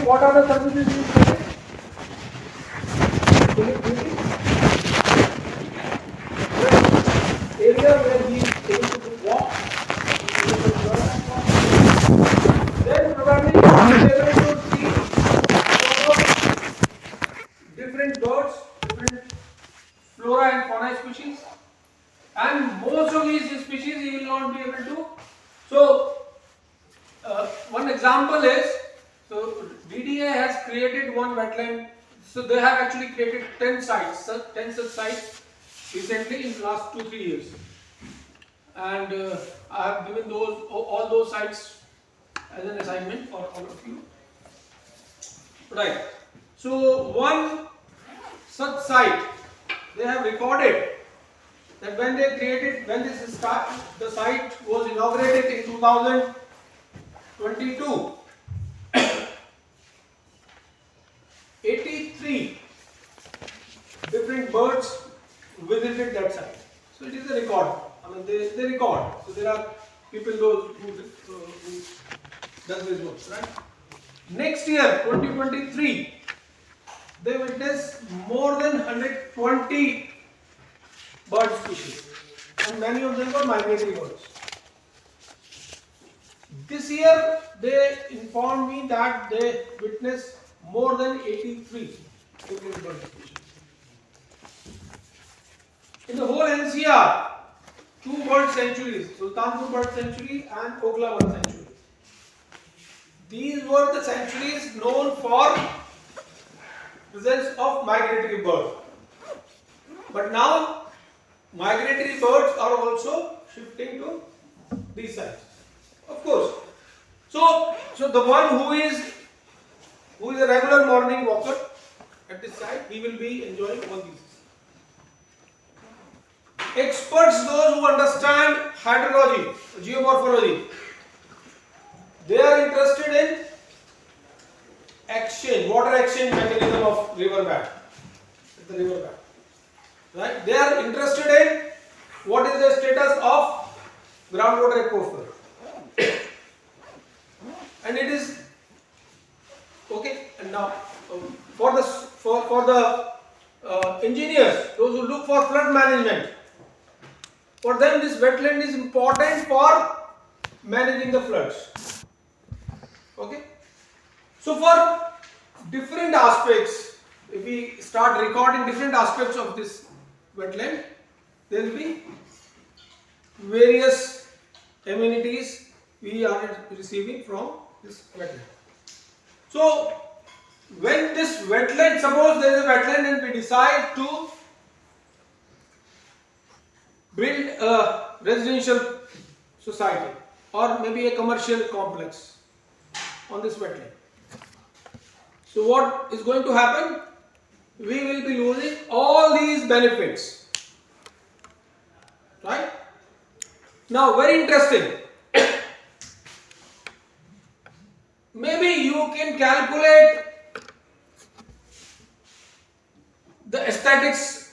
what are the services you get? Area where he is able to walk, then probably he is able to see different birds, different flora and fauna species, and most of these species he will not be able to. So one example is, so ReDeLe has created one wetland. So they have actually created 10 sites, 10 such sites recently in the last 2-3 years, and I have given those all those sites as an assignment for all of you. Right. So one such site, they have recorded that when they created, when this start, the site was inaugurated in 2022, 83 different birds visited that site. So it is a record. I mean, they record. So there are people those who does this work, right? Next year, 2023, they witnessed more than 120 bird species, and many of them were migratory birds. This year, they informed me that they witnessed more than 83 different bird species. In the whole NCR, 2 bird sanctuaries, Sultanpur Bird Sanctuary and Okla Bird Sanctuary. These were the sanctuaries known for presence of migratory birds. But now, migratory birds are also shifting to these sites. Of course. So the one who is a regular morning walker at this site, he will be enjoying all these. Experts, those who understand hydrology, geomorphology, they are interested in exchange, water exchange mechanism of river bed, the river bed. Right? They are interested in what is the status of groundwater aquifer, and it is okay. And now for the engineers, those who look for flood management, for them this wetland is important for managing the floods. Okay. So for different aspects, if we start recording different aspects of this wetland, there will be various amenities we are receiving from this wetland. So when this wetland, suppose there is a wetland and we decide to build a residential society or maybe a commercial complex on this wetland. So what is going to happen? We will be losing all these benefits. Right? Now, very interesting. Maybe you can calculate the aesthetics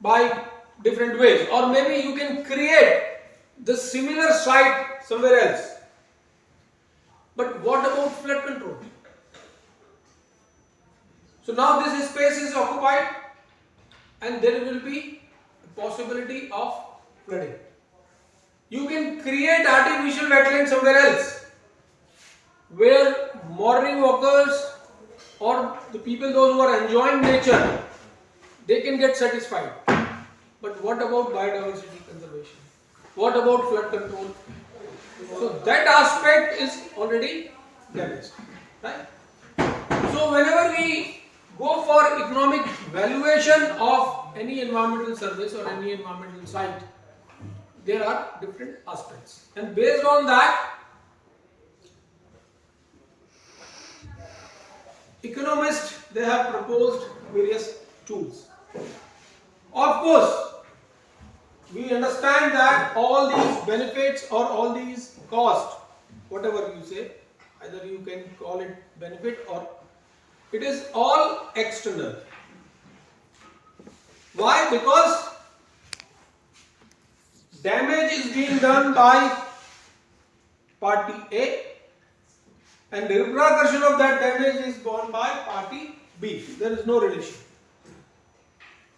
by different ways, or maybe you can create the similar site somewhere else. But what about flood control? So now this space is occupied and there will be a possibility of flooding. You can create artificial wetland somewhere else where morning walkers or the people those who are enjoying nature, they can get satisfied. But what about biodiversity conservation? What about flood control? So that aspect is already damaged, right? So whenever we go for economic valuation of any environmental service or any environmental site, there are different aspects, and based on that, economists, they have proposed various tools. Of course, we understand that all these benefits or all these costs, whatever you say, either you can call it benefit or it is all external. Why? Because damage is being done by party A and the repercussion of that damage is borne by party B. There is no relation.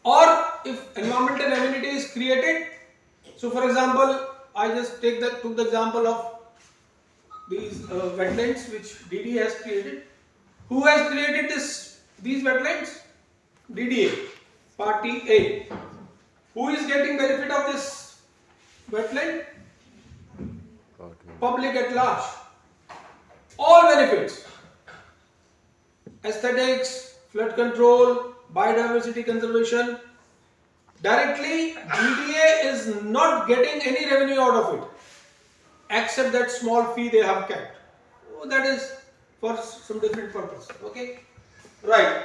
Or if environmental amenity is created, so for example, I just took the example of these wetlands which DDA has created. Who has created these wetlands? DDA, party A. Who is getting benefit of this wetland? Public at large. All benefits. Aesthetics, flood control, biodiversity conservation. Directly, DDA is not getting any revenue out of it, except that small fee they have kept. Oh, that is for some different purpose. Okay, right.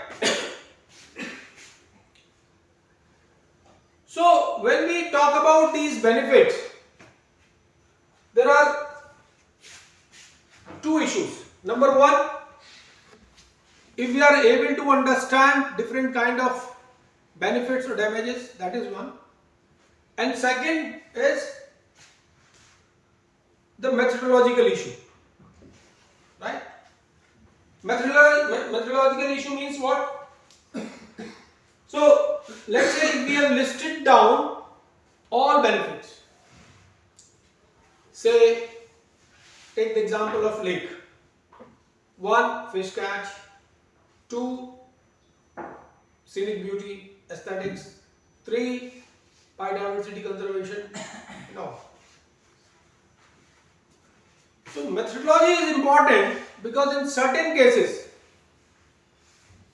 So when we talk about these benefits, there are two issues. Number one, if we are able to understand different kind of benefits or damages, that is one. And second is the methodological issue. Right? Methodological issue means what? So let's say if we have listed down all benefits. Say, take the example of lake. 1. Fish catch. 2. Scenic beauty, aesthetics. 3. Biodiversity conservation. No. So methodology is important because in certain cases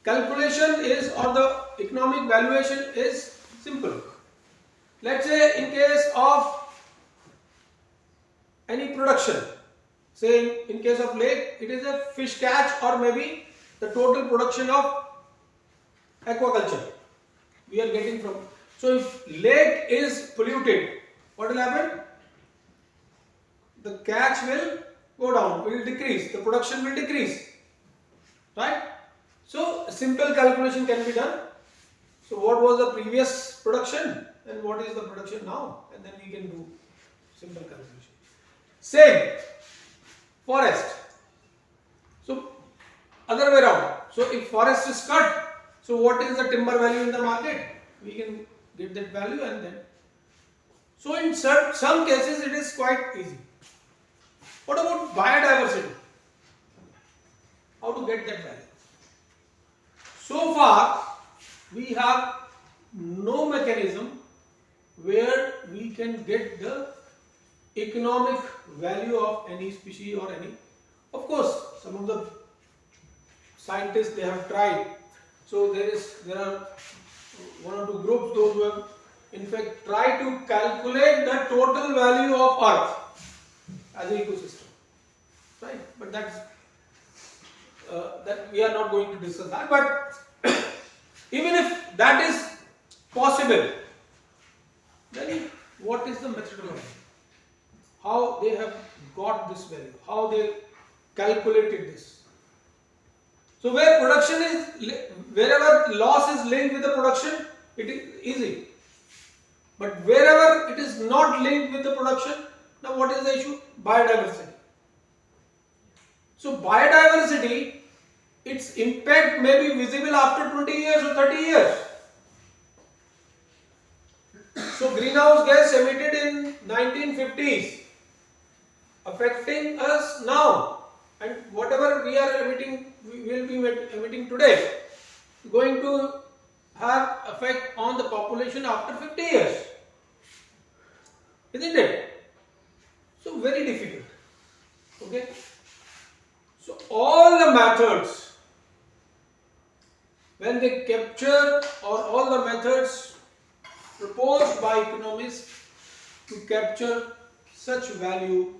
calculation is, or the economic valuation is simple. Let's say in case of any production, say in case of lake, it is a fish catch or maybe the total production of aquaculture we are getting from. So if lake is polluted, what will happen? The catch will go down, will decrease, the production will decrease, right? So simple calculation can be done. So what was the previous production and what is the production now, and then we can do simple calculation. Same forest. So other way around. So if forest is cut, so what is the timber value in the market? We can get that value, and then. So in some cases it is quite easy. What about biodiversity? How to get that value? So far we have no mechanism where we can get the economic value of any species or any. Of course, some of the scientists, they have tried. So there are one or two groups, those who have in fact tried to calculate the total value of Earth as an ecosystem, right? But that we are not going to discuss that. But even if that is possible, then what is the methodology? How they have got this value? How they calculated this? So where production is, wherever loss is linked with the production, it is easy. But wherever it is not linked with the production, now what is the issue? Biodiversity. So biodiversity, its impact may be visible after 20 years or 30 years. So greenhouse gas emitted in 1950s affecting us now, and whatever we are emitting, we will be emitting today, going to have effect on the population after 50 years, isn't it? So very difficult. Okay. So all the methods, when they capture, or all the methods proposed by economists to capture such value,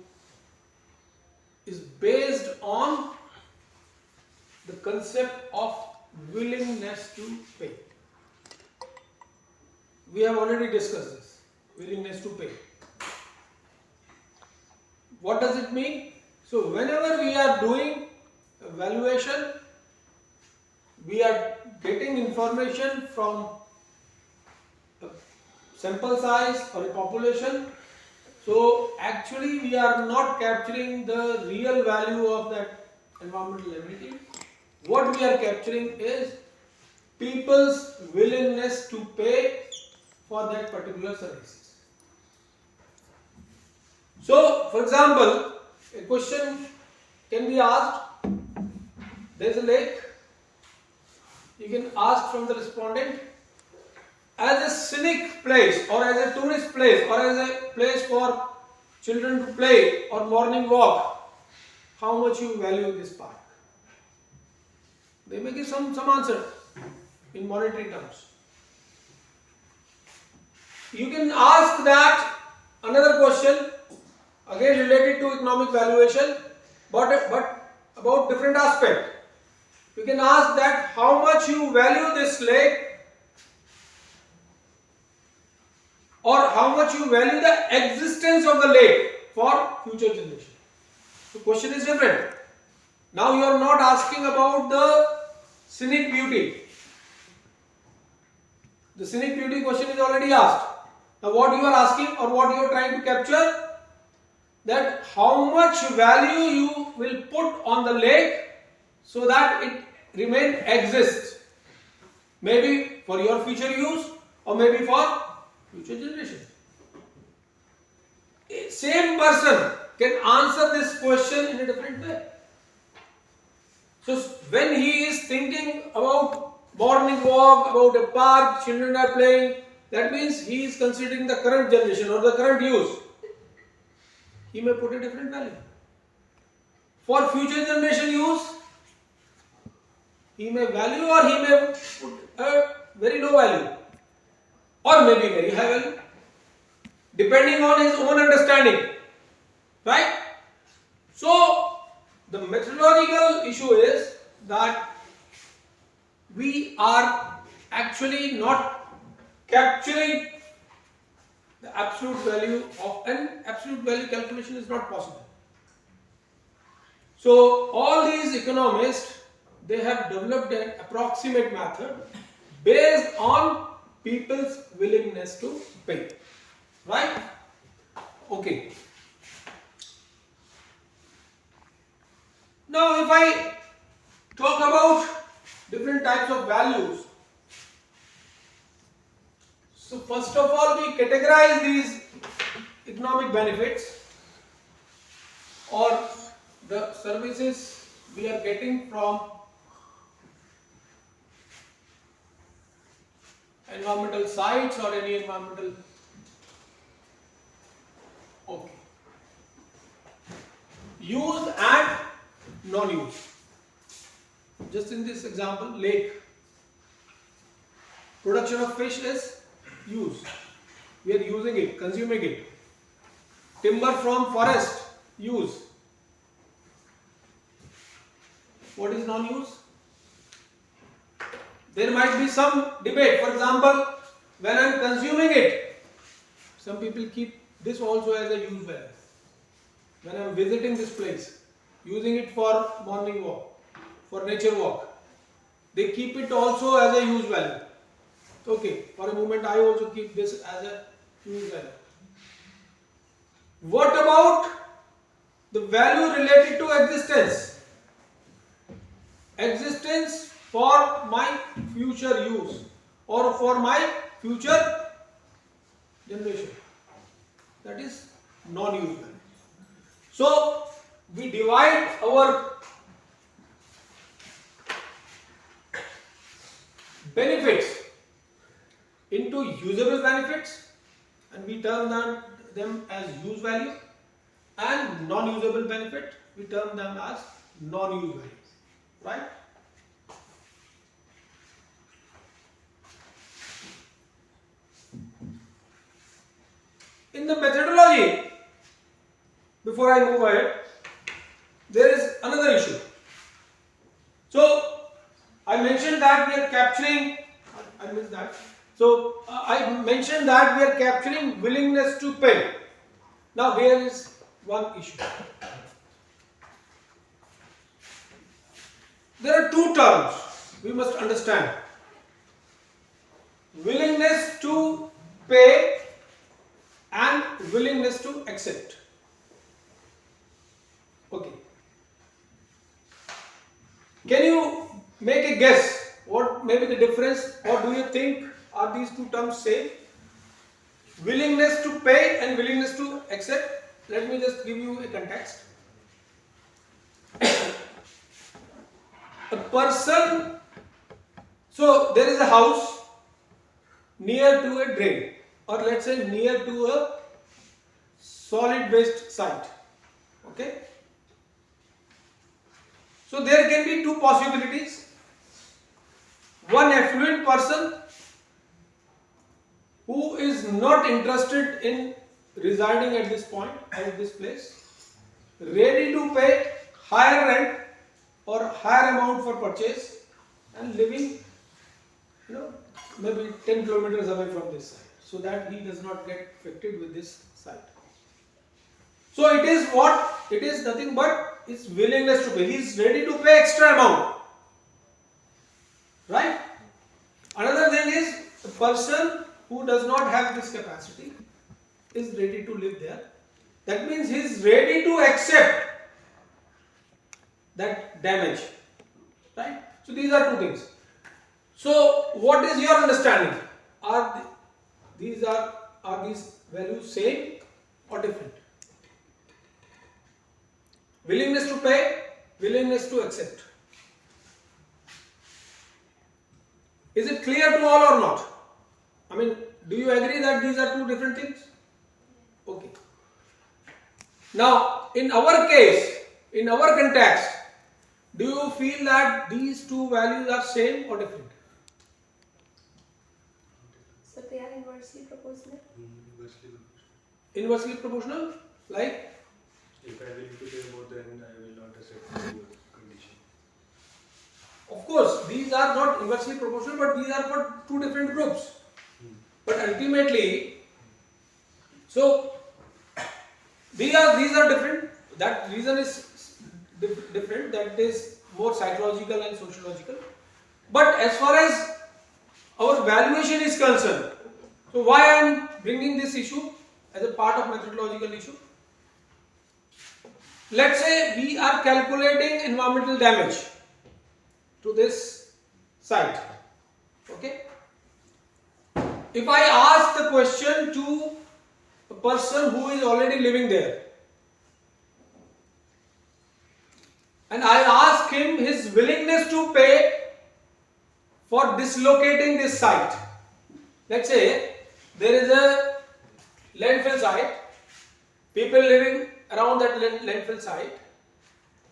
is based on the concept of willingness to pay. We have already discussed this, willingness to pay. What does it mean? So whenever we are doing valuation, we are getting information from a sample size or a population. So actually we are not capturing the real value of that environmental amenity. What we are capturing is people's willingness to pay for that particular services. So, for example, a question can be asked. There is a lake. You can ask from the respondent, as a scenic place or as a tourist place or as a place for children to play or morning walk, how much you value this park? They may give some answer in monetary terms. You can ask that another question again related to economic valuation, but about different aspect. You can ask that how much you value this lake or how much you value the existence of the lake for future generation. The question is different. Now you are not asking about the scenic beauty. The scenic beauty question is already asked. Now what you are asking or what you are trying to capture, that how much value you will put on the lake so that it remain exist, maybe for your future use or maybe for future generation. Same person can answer this question in a different way. So when he is thinking about morning walk, about a park, children are playing, that means he is considering the current generation or the current use. He may put a different value. For future generation use, he may value or he may put a very low value or maybe very high value, depending on his own understanding. Right? So, the methodological issue is that we are actually not capturing the absolute value of an absolute value calculation is not possible. So, all these economists, they have developed an approximate method based on people's willingness to pay. Right? Okay. Now, if I talk about different types of values, so first of all, we categorize these economic benefits or the services we are getting from environmental sites or any environmental. Okay. Use and non-use. Just in this example, lake. Production of fish is use. We are using it, consuming it. Timber from forest, use. What is non-use? There might be some debate. For example, when I am consuming it, some people keep this also as a use value. When I am visiting this place, using it for morning walk, for nature walk, they keep it also as a use value. Okay, for a moment I also keep this as a use value. What about the value related to existence? Existence for my future use or for my future generation. That is non-use value. So we divide our benefits into usable benefits and we term them as use value, and non-usable benefit we term them as non-use values. Right? In the methodology, before I move ahead, there is another issue. So I mentioned that we are capturing, I missed that. So I mentioned that we are capturing willingness to pay. Now here is one issue. There are two terms we must understand. Willingness to pay and willingness to accept. Okay. Can you make a guess? What may be the difference, or do you think are these two terms same? Willingness to pay and willingness to accept. Let me just give you a context. A person, so there is a house near to a drain, or let's say near to a solid waste site. Okay? So there can be two possibilities. One affluent person who is not interested in residing at this point, at this place, ready to pay higher rent or higher amount for purchase and living, maybe 10 kilometers away from this site, so that he does not get affected with this site. So it is what? It is nothing but his willingness to pay. He is ready to pay extra amount. Right? Another thing is, a person who does not have this capacity is ready to live there. That means he is ready to accept that damage. Right? So these are two things. So what is your understanding? Are these values same or different? Willingness to pay, willingness to accept. Is it clear to all or not? I mean, do you agree that these are two different things? Okay. Now, in our case, in our context, do you feel that these two values are same or different? So they are inversely proportional? Inversely proportional? Like? If I will pay more, then I will not accept the condition. Of course, these are not inversely proportional, but these are for two different groups. But ultimately, so these are different. That reason is different. That is more psychological and sociological. But as far as our valuation is concerned, so why I am bringing this issue as a part of methodological issue? Let's say we are calculating environmental damage to this site. Okay? If I ask the question to a person who is already living there, and I ask him his willingness to pay for dislocating this site. Let's say there is a landfill site, people living around that landfill site,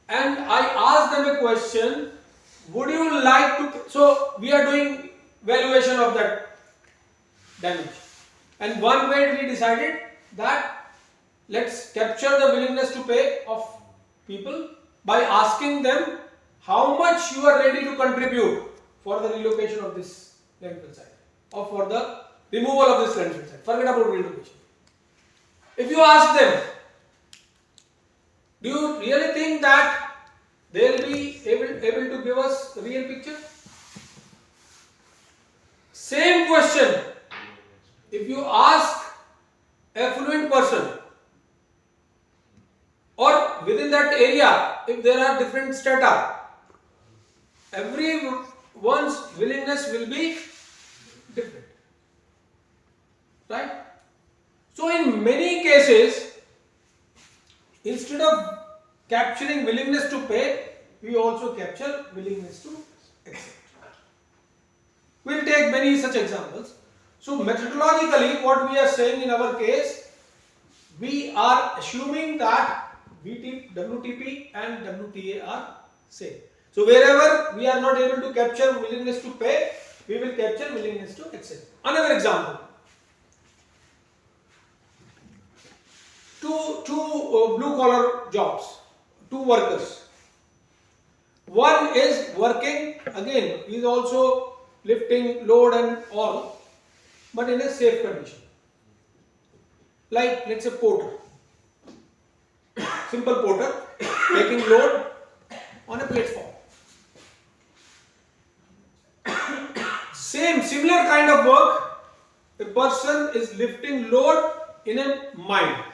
and I ask them a question, would you like to, so we are doing valuation of that damage, and one way we decided that let's capture the willingness to pay of people by asking them how much you are ready to contribute for the relocation of this landfill site, or for the removal of this landfill site. Forget about relocation. If you ask them, do you really think that they will be able to give us the real picture? Same question. If you ask affluent person, or within that area, if there are different strata, everyone's willingness will be different. Right? So in many cases, instead of capturing willingness to pay, we also capture willingness to accept. We will take many such examples. So methodologically, what we are saying in our case, we are assuming that WTP and WTA are same. So wherever we are not able to capture willingness to pay, we will capture willingness to accept. Another example. Two blue collar jobs, two workers. One is working, again, he is also lifting load and all, but in a safe condition. Like, let's say, porter. Simple porter, taking load on a platform. Similar kind of work, a person is lifting load in a mine.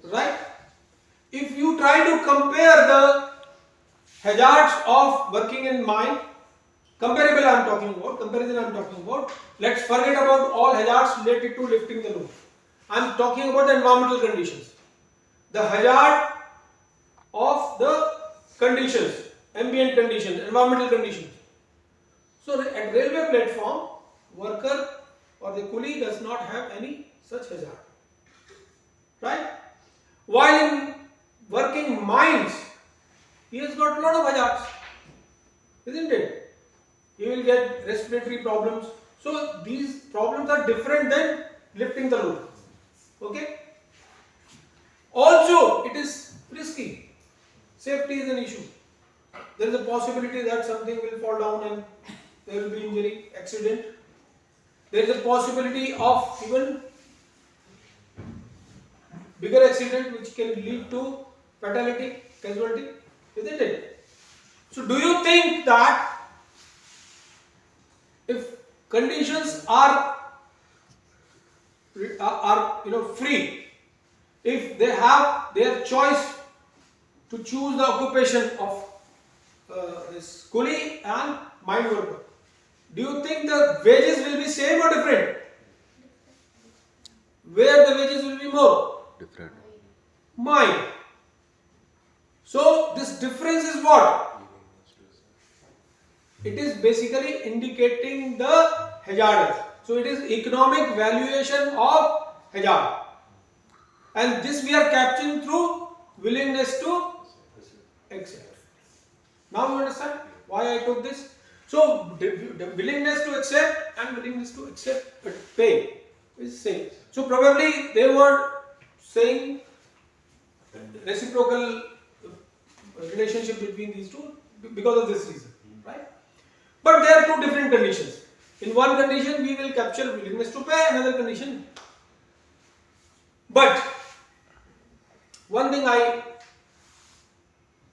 Right? If you try to compare the hazards of working in mine, comparison I am talking about. Let's forget about all hazards related to lifting the load. I am talking about the environmental conditions. The hazard of the conditions, ambient conditions, environmental conditions. So at railway platform, worker or the coolie does not have any such hazard. Right? While in working mines, he has got a lot of hazards. Isn't it? He will get respiratory problems. So these problems are different than lifting the load. Okay? Also, it is risky. Safety is an issue. There is a possibility that something will fall down and there will be injury, accident. There is a possibility of even bigger accident which can lead to fatality, casualty, isn't it? So do you think that if conditions are free, if they have their choice to choose the occupation of this coolie and mine worker, do you think the wages will be same or different? Where the wages will be more? Different. Mine. So this difference is what? It is basically indicating the hazard. So it is economic valuation of hazard. And this we are capturing through willingness to accept. Now you understand why I took this? So the willingness to accept and willingness to accept but pay is same. So probably they were saying reciprocal relationship between these two because of this reason, right? But there are two different conditions. In one condition we will capture willingness to pay, another condition. But one thing I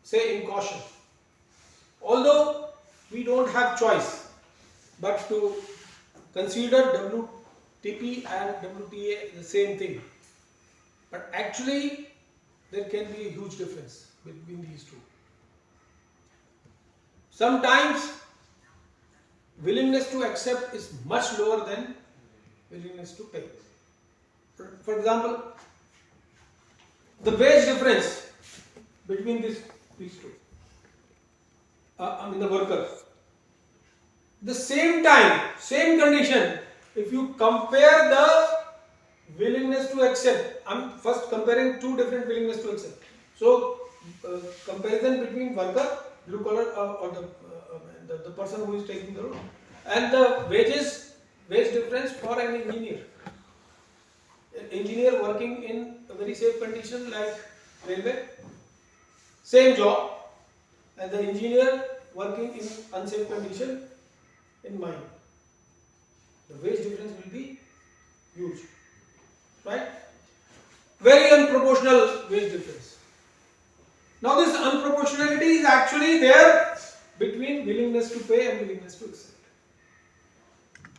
say in caution, although we don't have choice but to consider WTP and WTA the same thing, but actually there can be a huge difference between these two. Sometimes willingness to accept is much lower than willingness to pay. For example, the wage difference between these two, the workers. The same time, same condition, if you compare the willingness to accept, I'm first comparing two different willingness to accept. So, comparison between worker, blue collar, or the person who is taking the road, and the wage difference for an engineer. An engineer working in a very safe condition like railway, same job, and the engineer working in unsafe condition in mine. The wage difference will be huge, right? Very unproportional wage difference. Now this unproportionality is actually there between willingness to pay and willingness to accept.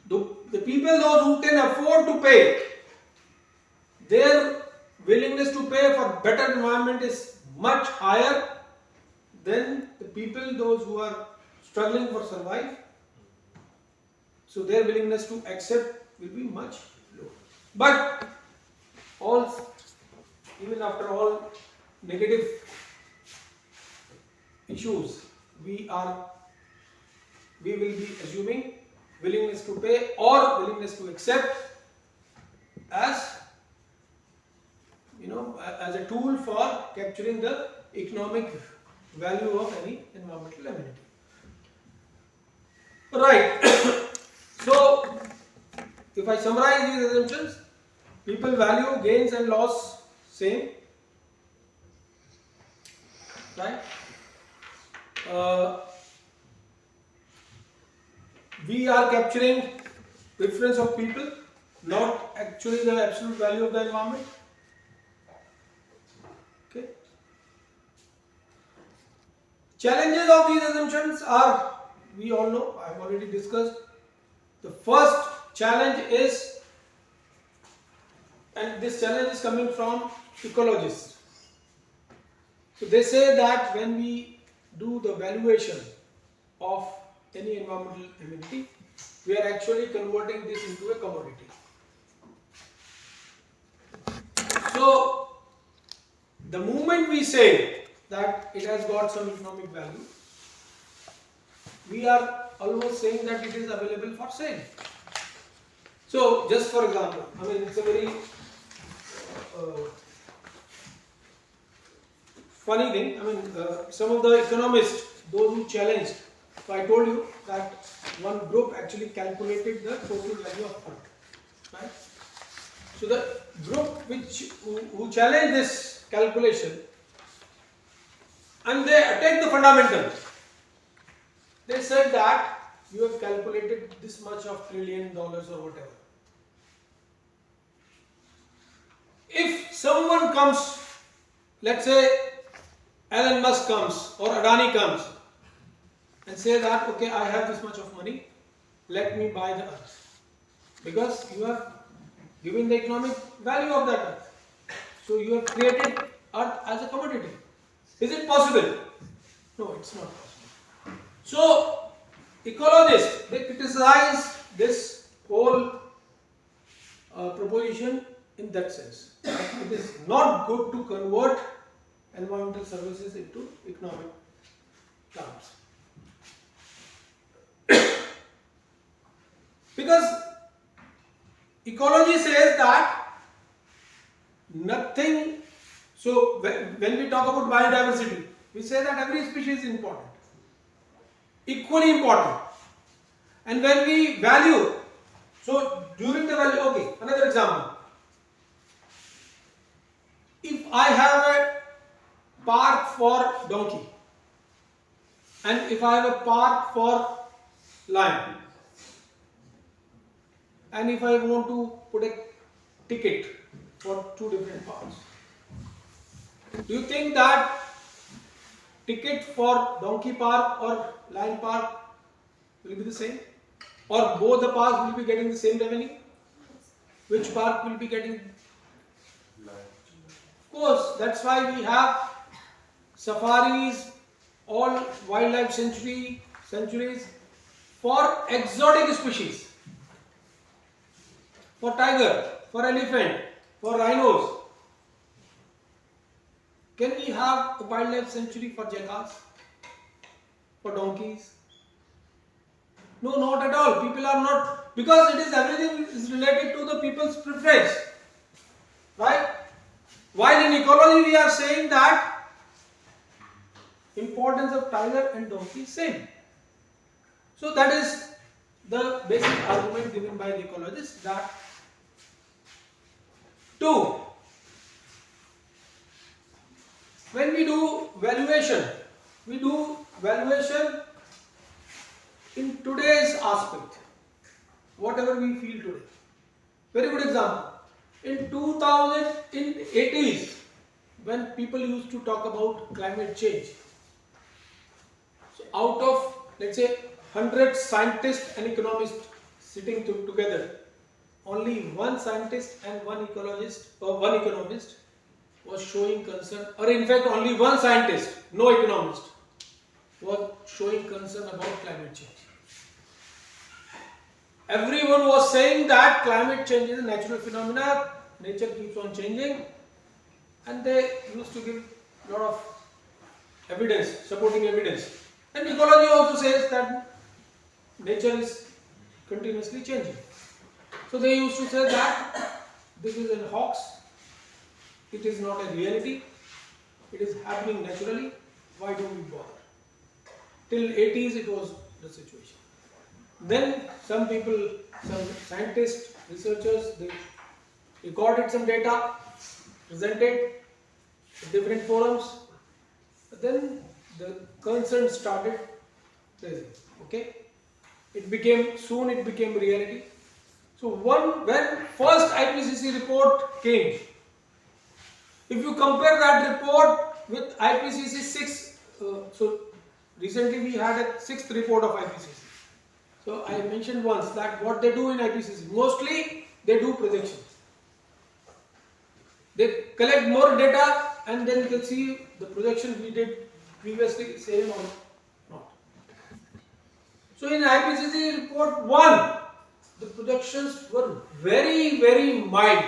The people, those who can afford to pay, their willingness to pay for better environment is much higher than the people, those who are struggling for survive. So their willingness to accept will be much lower. But even after all negative issues, we will be assuming willingness to pay or willingness to accept as as a tool for capturing the economic value of any environmental amenity. Right. So, if I summarize these assumptions, people value gains and loss same, right? We are capturing difference of people, not actually the absolute value of the environment. Okay. Challenges of these assumptions are, we all know, I have already discussed. The first challenge is, and this challenge is coming from ecologists. So they say that when we do the valuation of any environmental amenity, we are actually converting this into a commodity. So the moment we say that it has got some economic value, we are almost saying that it is available for sale. So just for example, I mean it's a very funny thing. I mean some of the economists, those who challenged, so I told you that one group actually calculated the total value of Earth, right? So the group who challenged this calculation, and they attacked the fundamentals. They said that you have calculated this much of $1 trillion or whatever. If someone comes, let's say Elon Musk comes or Adani comes and say that, okay, I have this much of money, let me buy the earth, because you have given the economic value of that earth. So you have created earth as a commodity. Is it possible? No, it's not possible. So ecologists, they criticize this whole proposition in that sense. It is not good to convert environmental services into economic terms. Because ecology says that nothing, so when we talk about biodiversity, we say that every species is important, equally important. And when we value, so during the value, okay, another example. If I have a park for donkey and if I have a park for lion, and if I want to put a ticket for two different parks, do you think that ticket for donkey park or lion park will be the same? Or both the parks will be getting the same revenue? Which park will be getting? Of course, that's why we have safaris, all wildlife sanctuaries for exotic species, for tiger, for elephant, for rhinos. Can we have a wildlife sanctuary for jackals, for donkeys? No, not at all. People are not, because it is everything is related to the people's preference, right? While in ecology we are saying that importance of tiger and donkey is same. So that is the basic argument given by the ecologists, that two, when we do valuation in today's aspect, whatever we feel today. Very good example. In 80s, when people used to talk about climate change, so out of, let's say, 100 scientists and economists sitting together, only one scientist and one ecologist or one economist was showing concern, or in fact only one scientist, no economist, was showing concern about climate change. Everyone was saying that climate change is a natural phenomena, nature keeps on changing, and they used to give a lot of evidence, supporting evidence. And ecology also says that nature is continuously changing. So they used to say that this is a hoax, it is not a reality, it is happening naturally, why do we bother? Till 80s it was the situation. Then some people, some scientists, researchers, they recorded some data, presented at different forums, but then the concern started raising. Okay, it became reality. So when first IPCC report came, if you compare that report with IPCC 6, so recently we had a 6th report of IPCC. So I mentioned once that what they do in IPCC, mostly they do projections. They collect more data and then you can see the projection we did previously, same or not. So in IPCC report 1, the projections were very mild.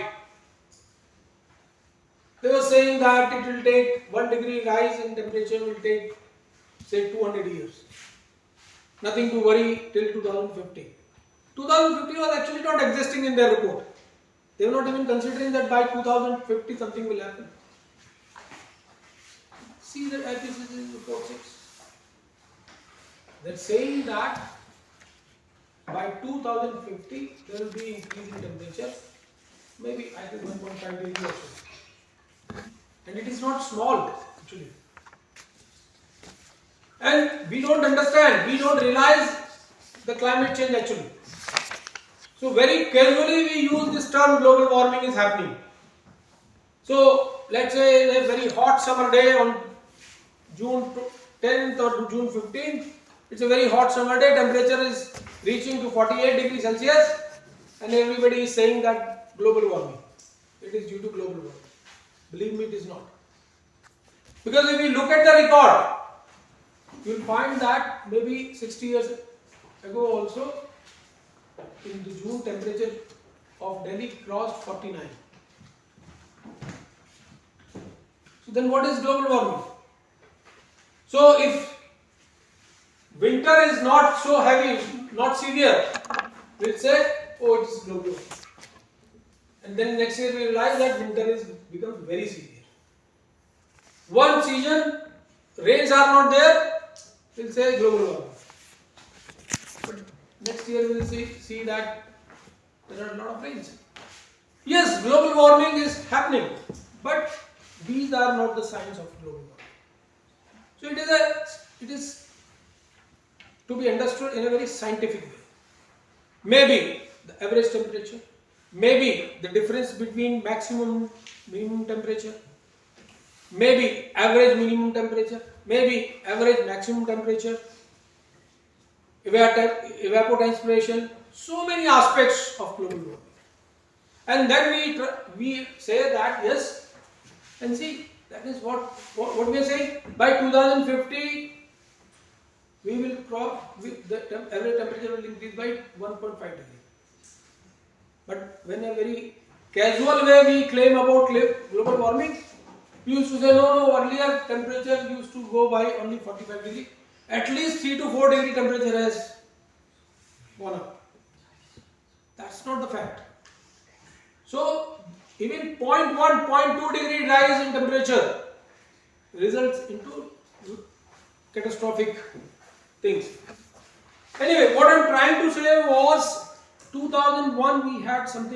They were saying that it will take 1 degree rise in temperature will take say 200 years. Nothing to worry till 2050. 2050 was actually not existing in their report. They were not even considering that by 2050 something will happen. See the IPCC report 6. They're saying that by 2050 there will be increase in temperature, maybe I think 1.5 degrees or so. And it is not small actually. And we don't understand, we don't realize the climate change actually. So very casually we use this term global warming is happening. So let's say a very hot summer day on June 10th or June 15th. It's a very hot summer day, temperature is reaching to 48 degrees Celsius and everybody is saying that global warming. It is due to global warming. Believe me, it is not. Because if you look at the record, you will find that maybe 60 years ago also, in the June temperature of Delhi crossed 49. So then what is global warming? So if winter is not so heavy, not severe, we'll say, oh, it is global warming. And then next year we realize that winter is become very severe. One season, rains are not there, we'll say global warming. But next year we will see that there are a lot of rains. Yes, global warming is happening, but these are not the signs of global warming. So it is to be understood in a very scientific way. Maybe the average temperature, maybe the difference between maximum minimum temperature, maybe average minimum temperature, maybe average maximum temperature, evapotranspiration, so many aspects of global warming. And then we say that yes, and see, that is what we are saying. By 2050, we will the average temperature will increase by 1.5 degrees. But when a very casual way we claim about global warming, we used to say no, earlier temperature used to go by only 45 degrees. At least 3 to 4 degree temperature has gone up. That's not the fact. So even 0.1, 0.2 degree rise in temperature results into catastrophic things. Anyway, what I'm trying to say was 2001 we had some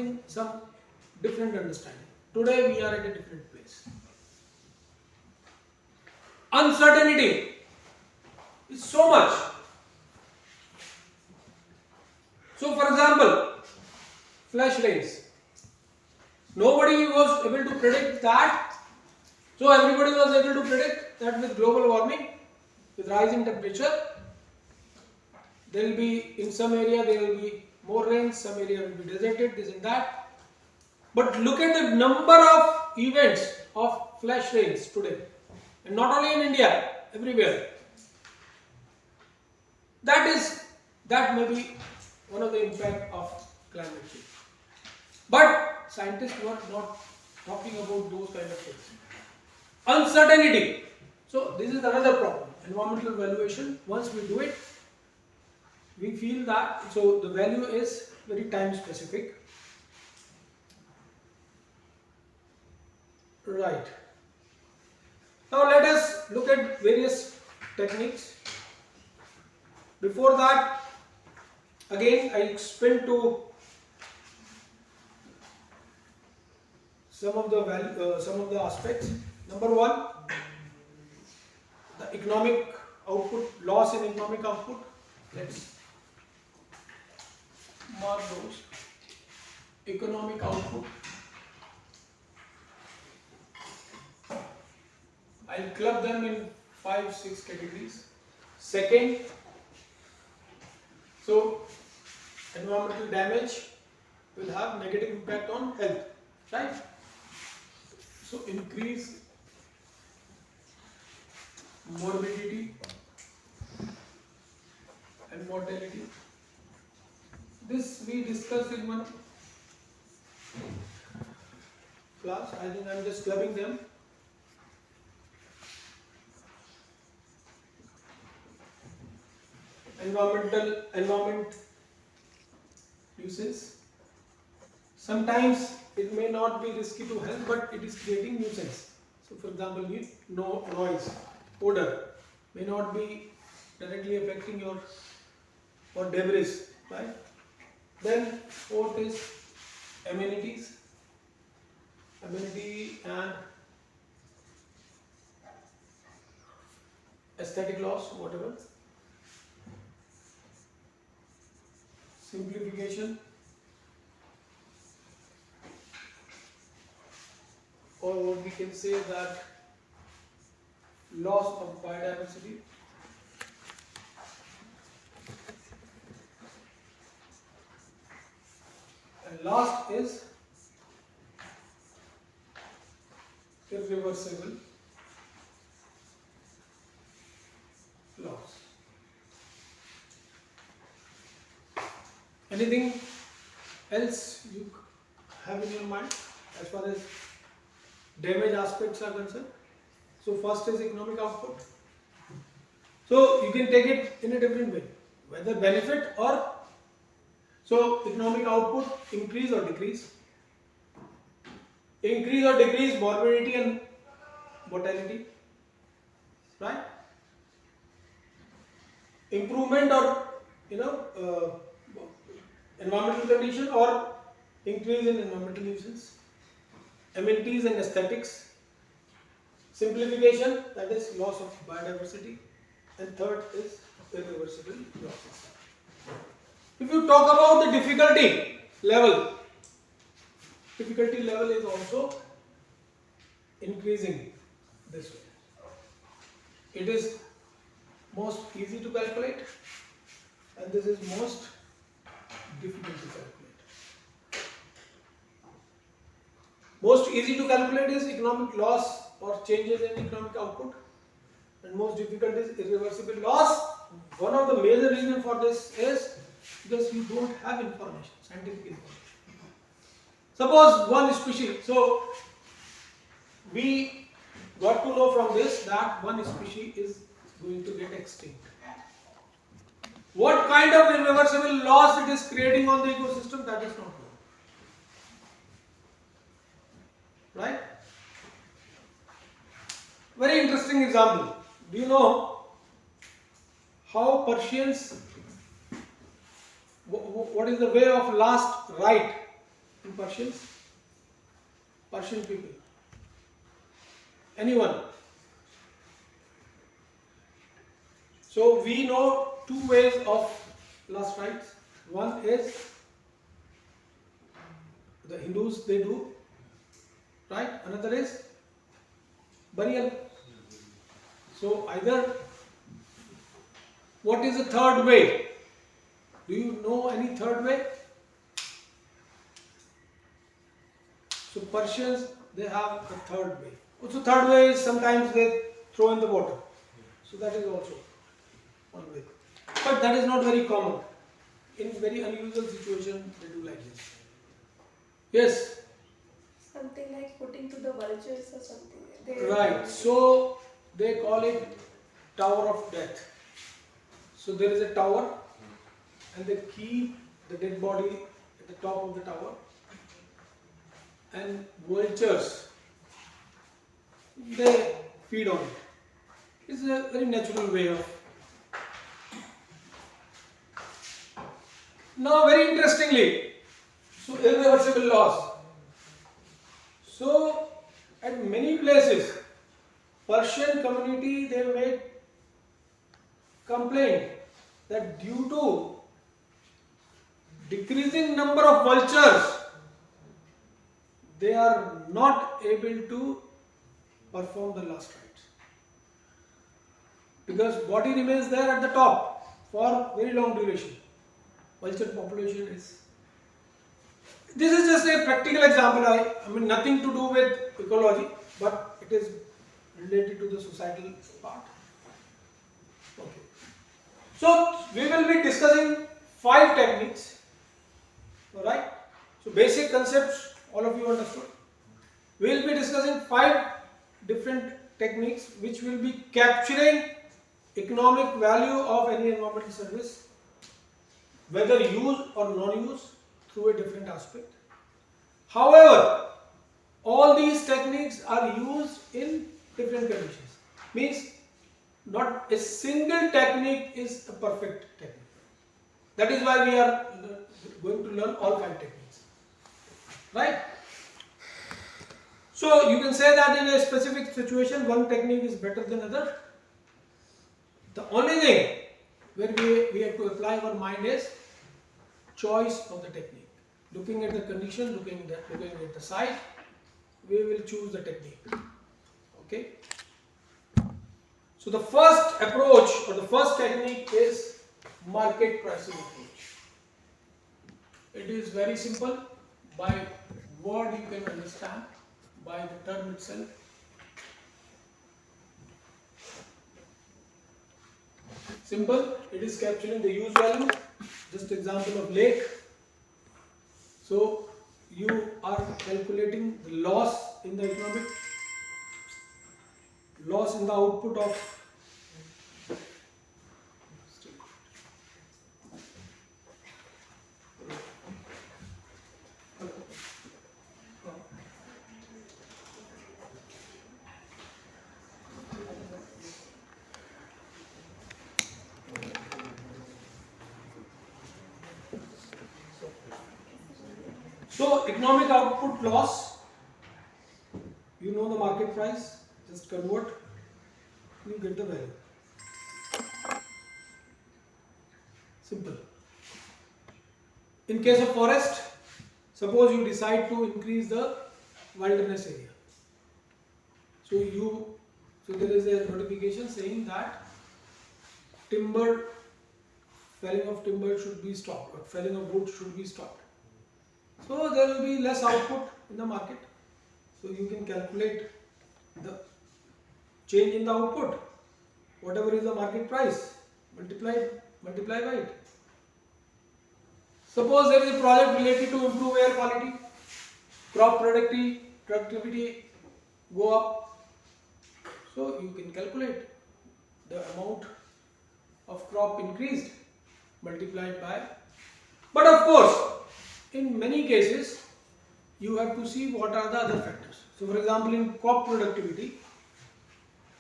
different understanding. Today we are at a different place. Uncertainty is so much. So for example, flash rains. Nobody was able to predict that. So everybody was able to predict that with global warming, with rising temperature, there will be, in some area there will be more rain, some area will be deserted, this and that. But look at the number of events of flash rains today. And not only in India, everywhere. That may be one of the impact of climate change. But scientists were not talking about those kind of things. Uncertainty. So this is another problem. Environmental valuation, once we do it, we feel that, so the value is very time specific. Right. Now let us look at various techniques. Before that, again I spin to some of the aspects. Number one, the economic output, loss in economic output. Let's mark those. Economic output. I'll club them in 5-6 categories. Second, so environmental damage will have negative impact on health, right? So increase morbidity and mortality. This we discussed in one class. I think I am just clubbing them. Environment uses. Sometimes it may not be risky to health, but it is creating nuisance. So, for example, no noise, odor may not be directly affecting your or debris, right? Then fourth is amenities, amenity and aesthetic loss, whatever. Simplification, or we can say that loss of biodiversity. And last is irreversible loss. Anything else you have in your mind as far as damage aspects are concerned? So first is economic output. So you can take it in a different way, whether benefit or so economic output increase or decrease. Increase or decrease morbidity and mortality, right? Improvement or environmental condition or increase in environmental nuisance. Amenities and aesthetics. Simplification, that is loss of biodiversity. And third is irreversible losses. If you talk about the difficulty level is also increasing this way. It is most easy to calculate and this is most difficult to calculate. Most easy to calculate is economic loss or changes in economic output, and most difficult is irreversible loss. One of the major reasons for this is because you don't have information, scientific information. Suppose one species, so we got to know from this that one species is going to get extinct. What kind of irreversible loss it is creating on the ecosystem, that is not known. Right? Very interesting example. Do you know how Persians, what is the way of last right in Persians? Persian people. Anyone? So we know two ways of last rites. One is the Hindus, they do, right? Another is burial. So either, what is the third way? Do you know any third way? So Persians, they have a third way. Also third way is sometimes they throw in the water. So that is also one way. But that is not very common. In very unusual situations, they do like this. Yes? Something like putting to the vultures or something. Right. So they call it Tower of Death. So there is a tower and they keep the dead body at the top of the tower. And vultures, they feed on it. It's a very natural way of. Now, very interestingly, so irreversible loss. So, at many places, Persian community, they made complaint that due to decreasing number of vultures, they are not able to perform the last rites. Because body remains there at the top for very long duration. Vulture population is. This is just a practical example. I mean nothing to do with ecology, but it is related to the societal part. So we will be discussing 5 techniques. Alright. So basic concepts all of you understood. We will be discussing 5 different techniques which will be capturing economic value of any environmental service, whether use or non-use, through a different aspect. However, all these techniques are used in different conditions. Means not a single technique is a perfect technique. That is why we are going to learn all 5 techniques. Right? So you can say that in a specific situation one technique is better than other. The only thing where we have to apply our mind is choice of the technique. Looking at the condition, looking at the site, we will choose the technique. Okay. So the first approach or the first technique is market pricing approach. It is very simple. By word you can understand, by the term itself. Simple, it is capturing the use value. Just example of lake. So you are calculating the loss in the economic, loss in the output of so economic output loss, you know the market price, just convert, you get the value. Simple. In case of forest, suppose you decide to increase the wilderness area. So there is a notification saying that felling of timber should be stopped, or felling of wood should be stopped. So there will be less output in the market. So you can calculate the change in the output. Whatever is the market price, multiply by it. Suppose there is a project related to improve air quality, crop productivity go up. So you can calculate the amount of crop increased multiplied by. But of course, in many cases, you have to see what are the other factors. So for example, in crop productivity,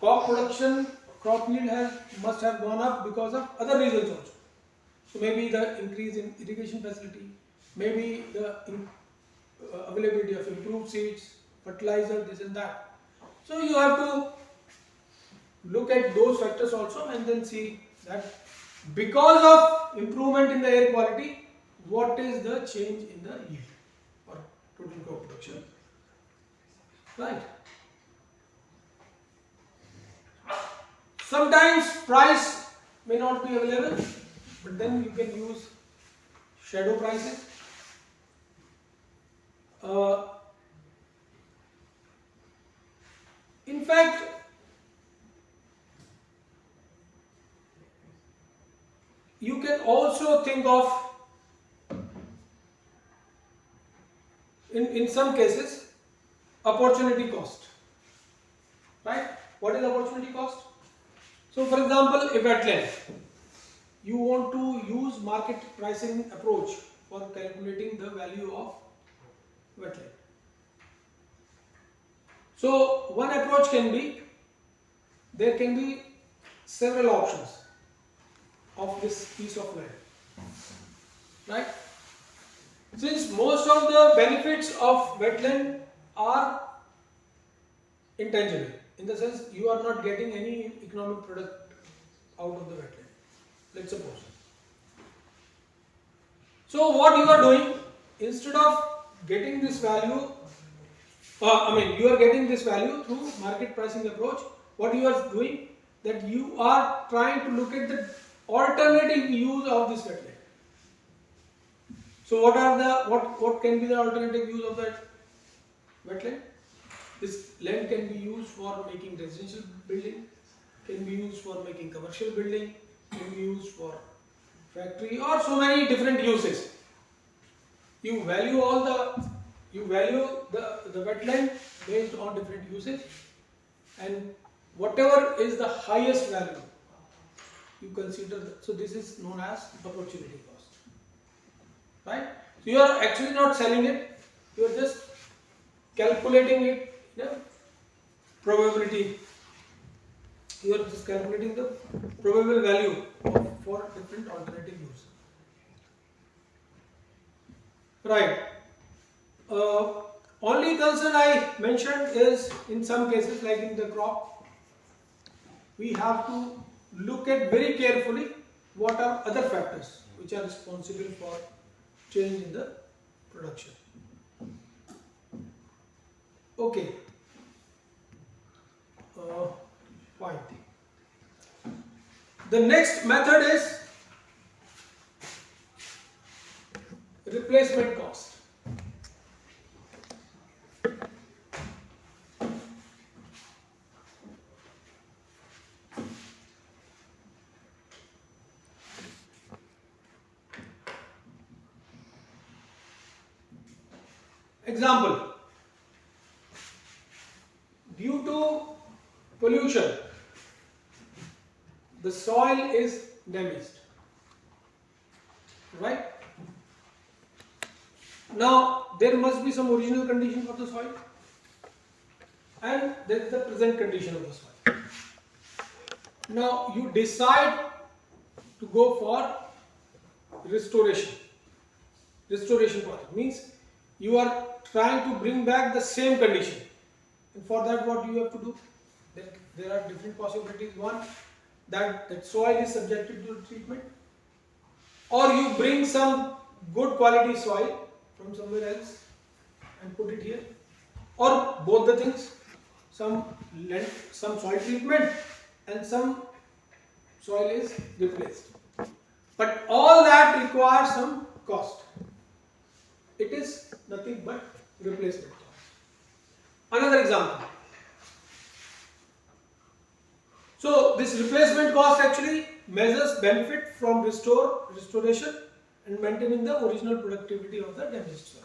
crop production, crop yield must have gone up because of other reasons also. So maybe the increase in irrigation facility, maybe the availability of improved seeds, fertilizer, this and that. So you have to look at those factors also and then see that because of improvement in the air quality, what is the change in the yield or total crop production. Right. Sometimes price may not be available, but then you can use shadow prices. In fact, you can also think of, in some cases, opportunity cost. Right? What is opportunity cost? So for example, a wetland, you want to use market pricing approach for calculating the value of wetland. So one approach can be, there can be several options of this piece of land. Right? Since most of the benefits of wetland are intangible, in the sense you are not getting any economic product out of the wetland, let's suppose. So what you are doing, instead of getting this value, you are getting this value through market pricing approach. What you are doing, that you are trying to look at the alternative use of this wetland. So what can be the alternative use of that wetland? This land can be used for making residential building, can be used for making commercial building, can be used for factory or so many different uses. You value the wetland based on different usage, and whatever is the highest value you consider. So this is known as opportunity cost, right? So you are actually not selling it, you are just calculating it, probability. You are just calculating the probable value for different alternative use. Right. Only concern I mentioned is in some cases, like in the crop, we have to look at very carefully what are other factors which are responsible for change in the production. Okay. Fine. The next method is replacement cost. Example, due to pollution, the soil is damaged, right? Now, there must be some original condition for the soil, and there is the present condition of the soil. Now, you decide to go for restoration. Restoration project means you are trying to bring back the same condition, and for that what you have to do? There are different possibilities. One, that soil is subjected to treatment, or you bring some good quality soil from somewhere else and put it here, or both the things, some soil treatment and some soil is replaced. But all that requires some cost. It is nothing but replacement cost. Another example. So this replacement cost actually measures benefit from restoration and maintaining the original productivity of the damaged soil.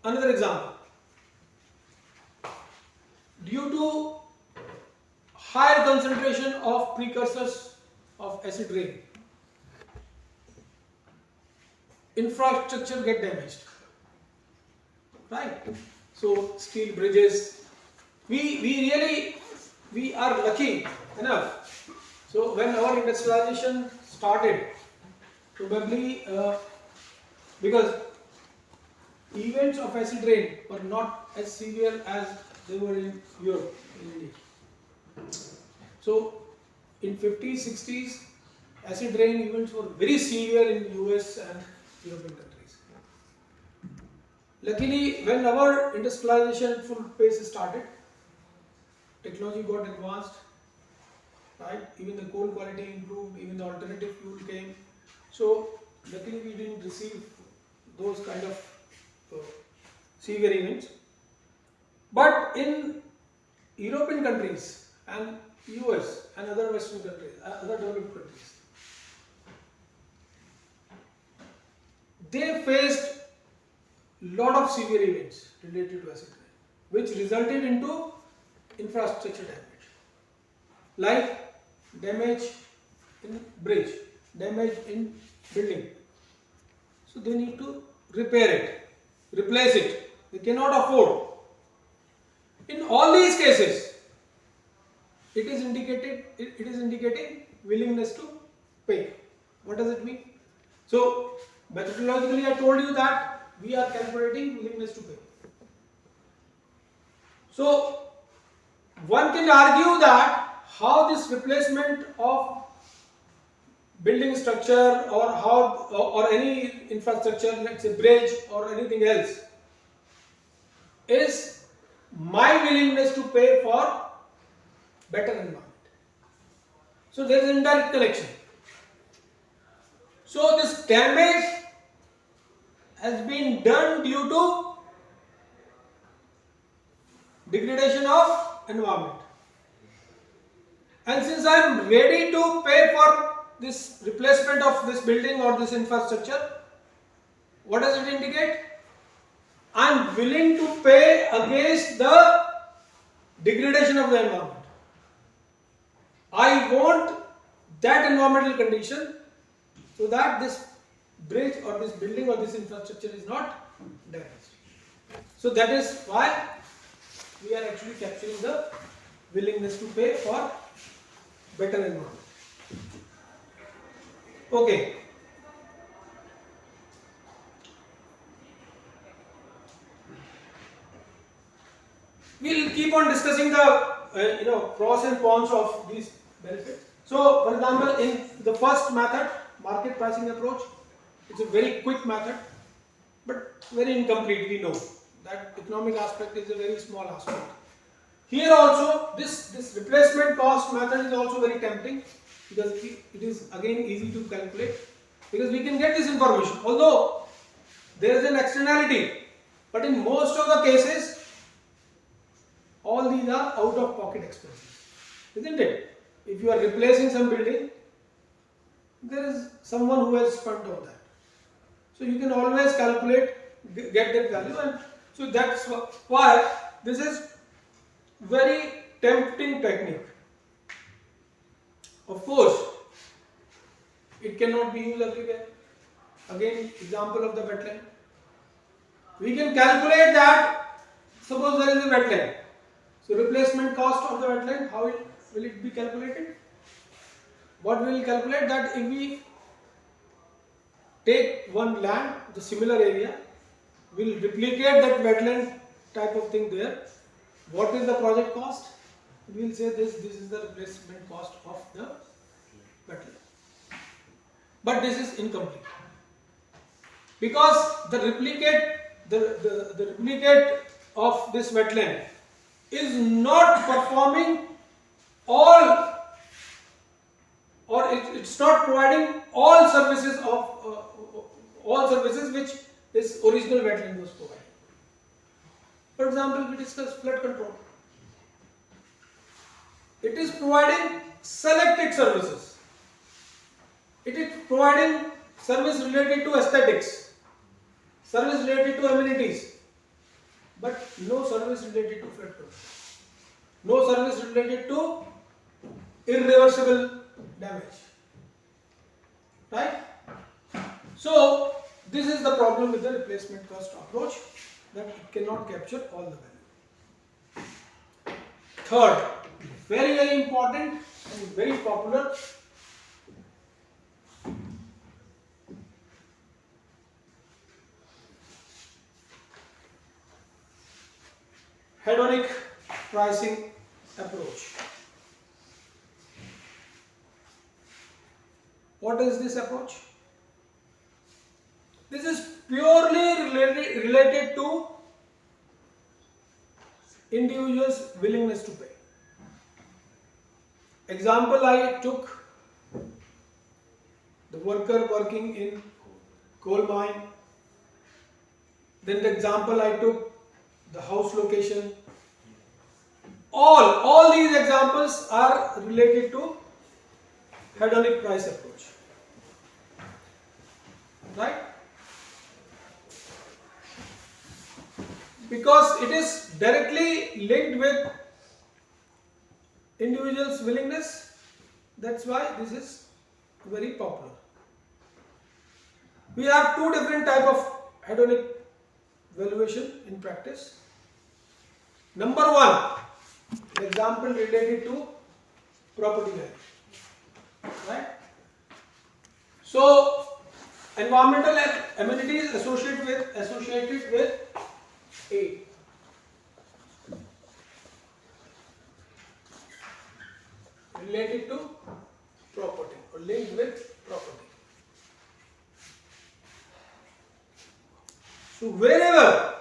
Another example. Due to higher concentration of precursors of acid rain, infrastructure get damaged, right? So steel bridges, we are lucky enough. So when our industrialization started, probably because events of acid rain were not as severe as they were in Europe, in India. So in 50s, 60s, acid rain events were very severe in US and European countries. Luckily, when our industrialization full pace started, technology got advanced, right? Even the coal quality improved, even the alternative fuel came. So luckily we didn't receive those kind of severe events. But in European countries and US and other Western countries, other developed countries, they faced lot of severe events related to acid rain, which resulted into infrastructure damage, like damage in bridge, damage in building. So they need to repair it, replace it. They cannot afford. In all these cases, it is indicating willingness to pay. What does it mean? So methodologically, I told you that we are calculating willingness to pay. So one can argue that how this replacement of building structure or any infrastructure, let's say bridge or anything else, is my willingness to pay for better environment. So there is indirect connection. So this damage has been done due to degradation of environment. And since I am ready to pay for this replacement of this building or this infrastructure, what does it indicate? I am willing to pay against the degradation of the environment. I want that environmental condition so that this bridge or this building or this infrastructure is not damaged. So that is why we are actually capturing the willingness to pay for better environment. Okay. We'll keep on discussing the pros and cons of these benefits. So, for example, in the first method, market pricing approach, it's a very quick method, but very incomplete. We know that economic aspect is a very small aspect. Here also, this replacement cost method is also very tempting because it is again easy to calculate because we can get this information. Although there is an externality, but in most of the cases, all these are out of pocket expenses, isn't it? If you are replacing some building, there is someone who has spent on that. So you can always calculate, get that value, and so that's why this is very tempting technique. Of course, it cannot be used everywhere. Again, example of the wetland. We can calculate that, suppose there is a wetland. So replacement cost of the wetland, how will it be calculated? What we will calculate that if we take one land, the similar area, we will replicate that wetland type of thing there. What is the project cost? We will say this is the replacement cost of the wetland. But this is incomplete. Because the replicate of this wetland is not performing all, or it's not providing all services which this original wetland was providing. For example, we discussed flood control. It is providing selected services. It is providing service related to aesthetics, service related to amenities, but no service related to flood control. No service related to irreversible damage. Right? So, this is the problem with the replacement cost approach, that it cannot capture all the value. Third, very important and very popular, hedonic pricing approach. What is this approach? This is purely related to individuals' willingness to pay. Example I took, the worker working in coal mine. Then the example I took, the house location. All these examples are related to hedonic price approach. Right? Because it is directly linked with individuals' willingness, that's why this is very popular. We have two different types of hedonic valuation in practice. Number one, example related to property value. Right? So, environmental amenities associated with A. Related to property or linked with property. So wherever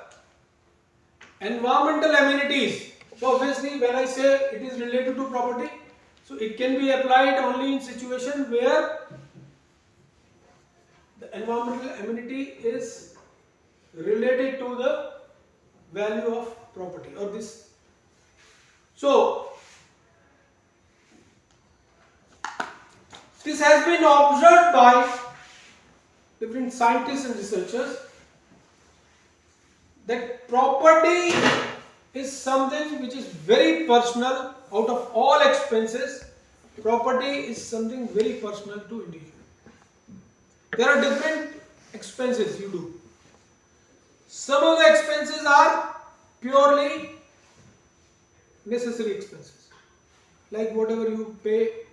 environmental amenities, so obviously when I say it is related to property, so it can be applied only in situation where the environmental amenity is related to the value of property or this. So This has been observed by different scientists and researchers that property is something which is very personal. Out of all expenses, property is something very personal to individual. There are different expenses you do. Some of the expenses are purely necessary expenses, like whatever you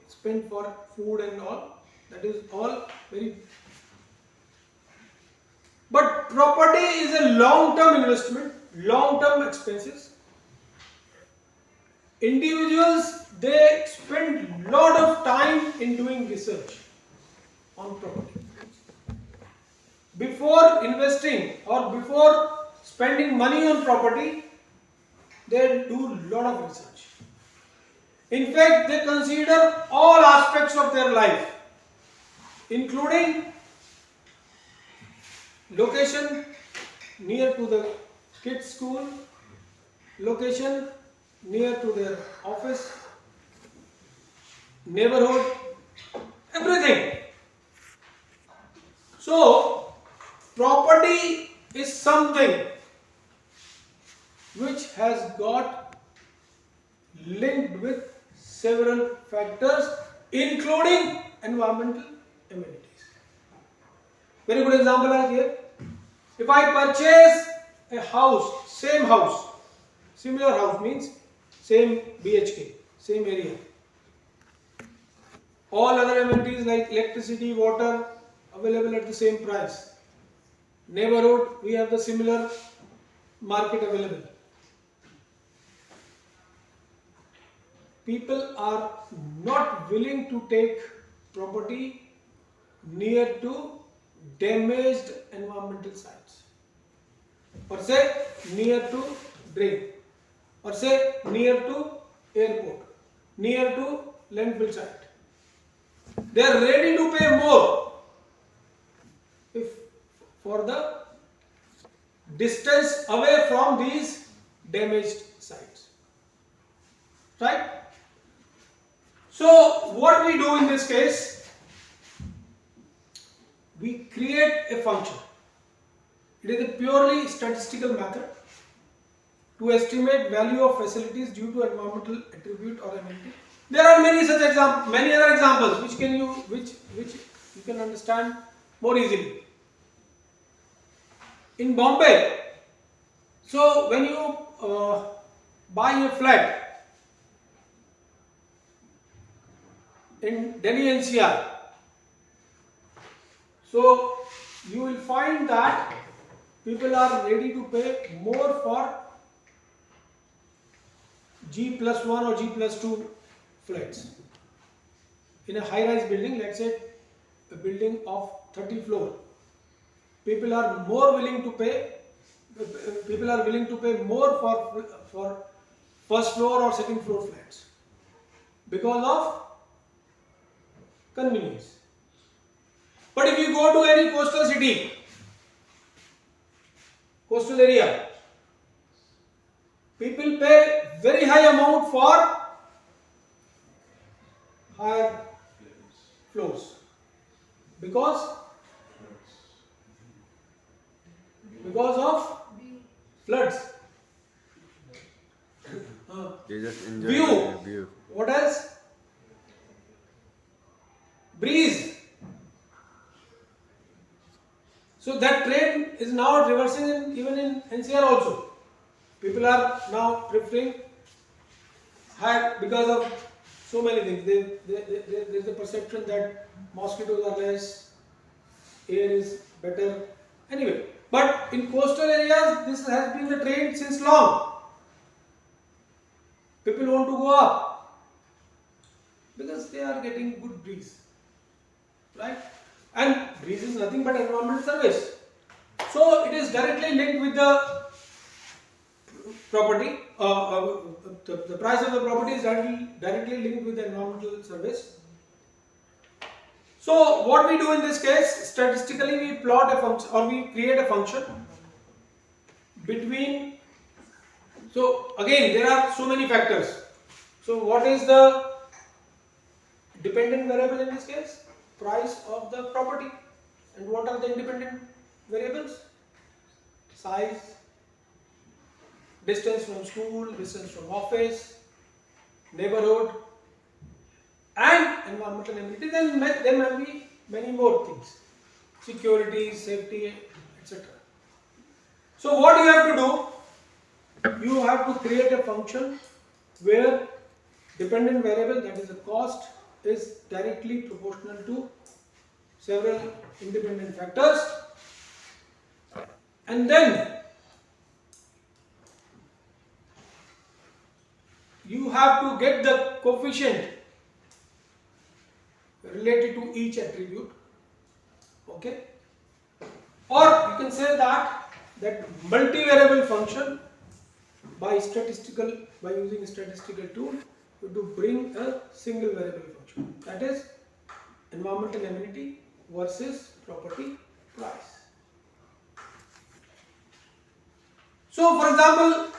spend for food and all, that is all very. But property is a long-term investment, long-term expenses. Individuals, they spend lot of time in doing research on property. Before investing or before spending money on property, they do lot of research. In fact, they consider all aspects of their life, including location near to the kids' school, location near to their office, neighborhood, everything. So, property is something which has got linked with several factors, including environmental amenities. Very good example is here. If I purchase a house, similar house means same BHK, same area. All other amenities like electricity, water available at the same price. Neighborhood, we have the similar market available. People are not willing to take property near to damaged environmental sites, or say near to drain, or say near to airport, near to landfill site. They are ready to pay more if for the distance away from these damaged sites, right? So what we do in this case, we create a function. It is a purely statistical method to estimate value of facilities due to environmental attribute or amenity. There are many other examples which you can understand more easily. In Bombay, so when you buy a flat in Delhi NCR, so you will find that people are ready to pay more for G+1 or G+2 flats. In a high-rise building, let's say a building of 30 floors, people are willing to pay more for first floor or second floor flats because of convenience. But if you go to any coastal city, coastal area, people pay very high amount for higher floors because of floods. They just enjoy View. the view. What else? Breeze. So that trend is now reversing even in NCR also. People are now preferring higher because of so many things. There is a perception that mosquitoes are less, air is better. Anyway, but in coastal areas, this has been the trend since long. People want to go up because they are getting good breeze, right? And breeze is nothing but environmental service. So it is directly linked with the property. The price of the property is directly linked with the environmental service. So what we do in this case, statistically we plot a function or we create a function between. So again, there are so many factors. So what is the dependent variable in this case? price of the property. And what are the independent variables? Size, distance from school, distance from office, neighborhood, and environmental amenity. Then there may be many more things, security, safety, etc. So what you have to do, you have to create a function where dependent variable, that is the cost, is directly proportional to several independent factors, and then you have to get the coefficient related to each attribute, okay? Or you can say that multivariable function by using a statistical tool to bring a single variable function, that is environmental amenity versus property price. So for example,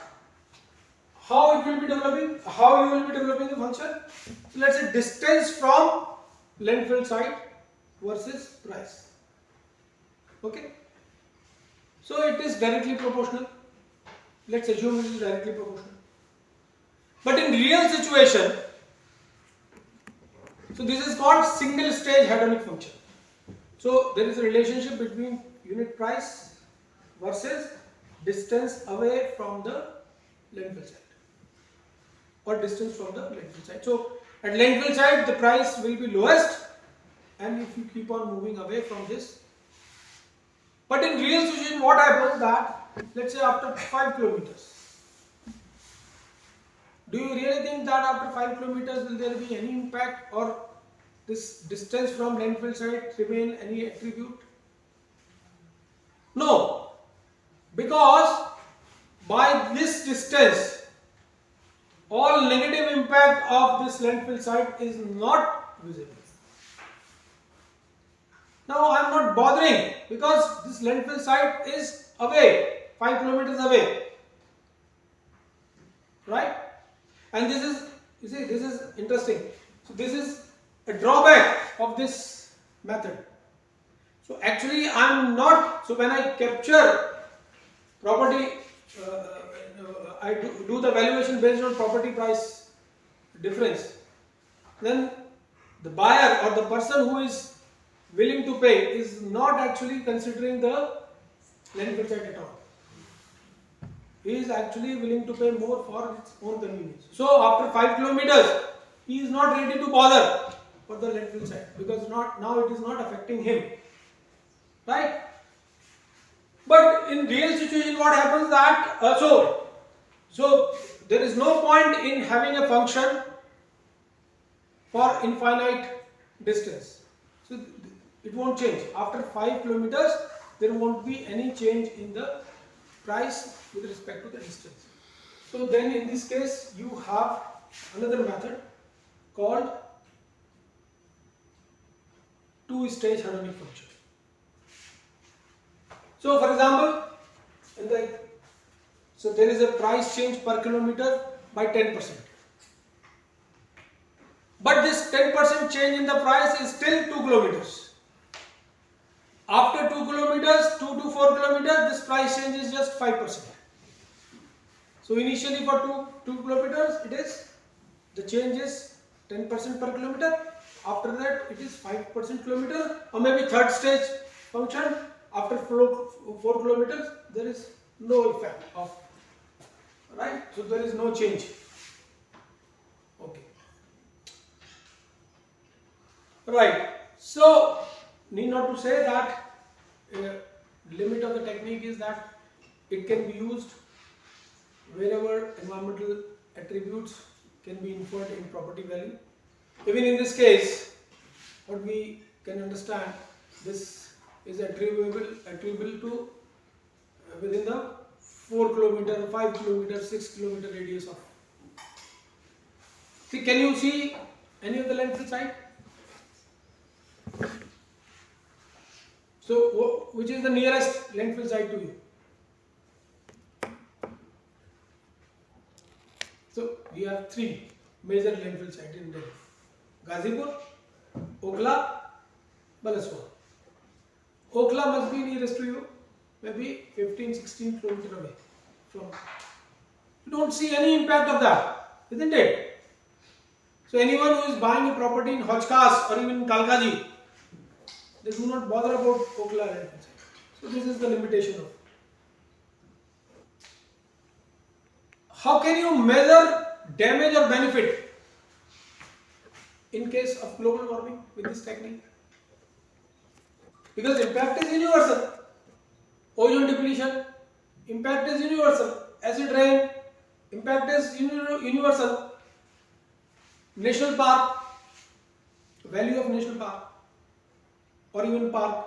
how you will be developing the function? So let's say distance from landfill site versus price. Okay. So it is directly proportional. Let's assume it is directly proportional. But in real situation, so this is called single stage hedonic function. So there is a relationship between unit price versus distance away from the landfill site, or distance from the landfill site. So at landfill site the price will be lowest, and if you keep on moving away from this. But in real situation what happens that, let's say after 5 kilometers, do you really think that after 5 kilometers will there be any impact, or this distance from landfill site remain any attribute? No, because by this distance all negative impact of this landfill site is not visible. Now I am not bothering because this landfill site is away, 5 kilometers away, right? And this is, you see, this is interesting. So this is a drawback of this method. So actually I am not, so when I capture property, I do the valuation based on property price difference, then the buyer or the person who is willing to pay is not actually considering the landfill site at all. He is actually willing to pay more for his own convenience. So after 5 kilometers, he is not ready to bother for the landfill site because now it is not affecting him, right? But in real situation, what happens that so there is no point in having a function for infinite distance. So it won't change. After 5 kilometers, there won't be any change in the price with respect to the distance. So then in this case, you have another method called two-stage hedonic function. So for example, so there is a price change per kilometer by 10%. But this 10% change in the price is still 2 kilometers. After 2 kilometers, 2 to 4 kilometers, this price change is just 5%. So initially for 2 kilometers, the change is 10% per kilometer. After that, it is 5% kilometer, or maybe third stage function. After 4 kilometers, there is no effect of, right? So there is no change. Okay. Right. So need not to say that limit of the technique is that it can be used wherever environmental attributes can be inferred in property value. Even in this case, what we can understand, this is attributable to within the 4 kilometer, 5 kilometer, 6 kilometer radius of. See, can you see any of the landfill site? So, which is the nearest landfill site to you? So, we have 3 major landfill sites in Delhi: Gazipur, Okhla, Balaswar. Okhla must be nearest to you, maybe 15-16 kilometers away from. You don't see any impact of that, isn't it? So anyone who is buying a property in Hojkas or even Kalkaji, they do not bother about Okhla and so this is the limitation of. How can you measure damage or benefit in case of global warming with this technique? Because impact is universal. Ozone depletion, impact is universal. Acid rain, impact is universal. National park, value of national park or even park,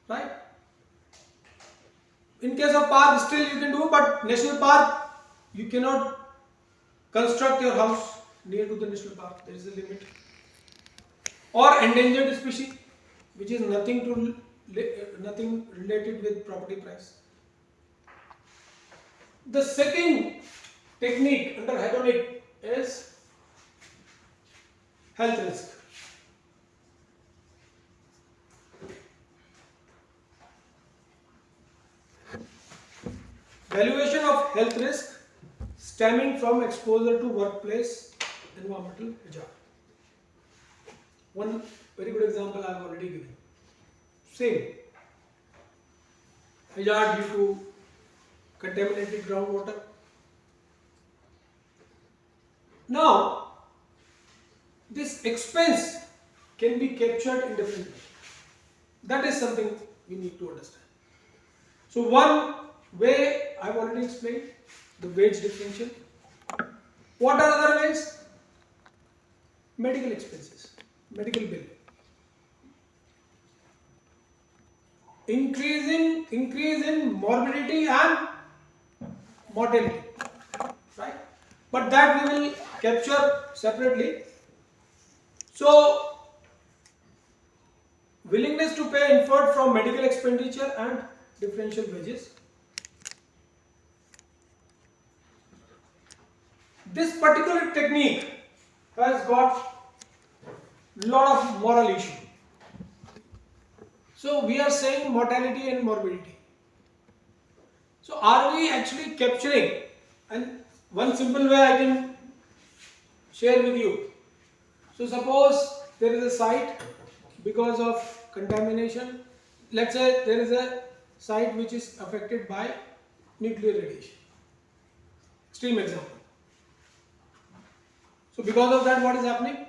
right? In case of park still you can do, but national park you cannot construct your house near to the national park, there is a limit. Or endangered species, which is nothing related with property price. The second technique under hedonic is health risk. Valuation of health risk stemming from exposure to workplace environmental hazard. One very good example I have already given. Same. Hazard due to contaminated groundwater. Now, this expense can be captured in different ways. That is something we need to understand. So one way I have already explained, the wage differential. What are other ways? Medical expenses, medical bill. Increase in morbidity and mortality, right? But that we will capture separately. So, willingness to pay inferred from medical expenditure and differential wages. This particular technique has got lot of moral issue. So we are saying mortality and morbidity. So are we actually capturing? And one simple way I can share with you. So suppose there is a site because of contamination. Let's say there is a site which is affected by nuclear radiation. Extreme example. So because of that, what is happening?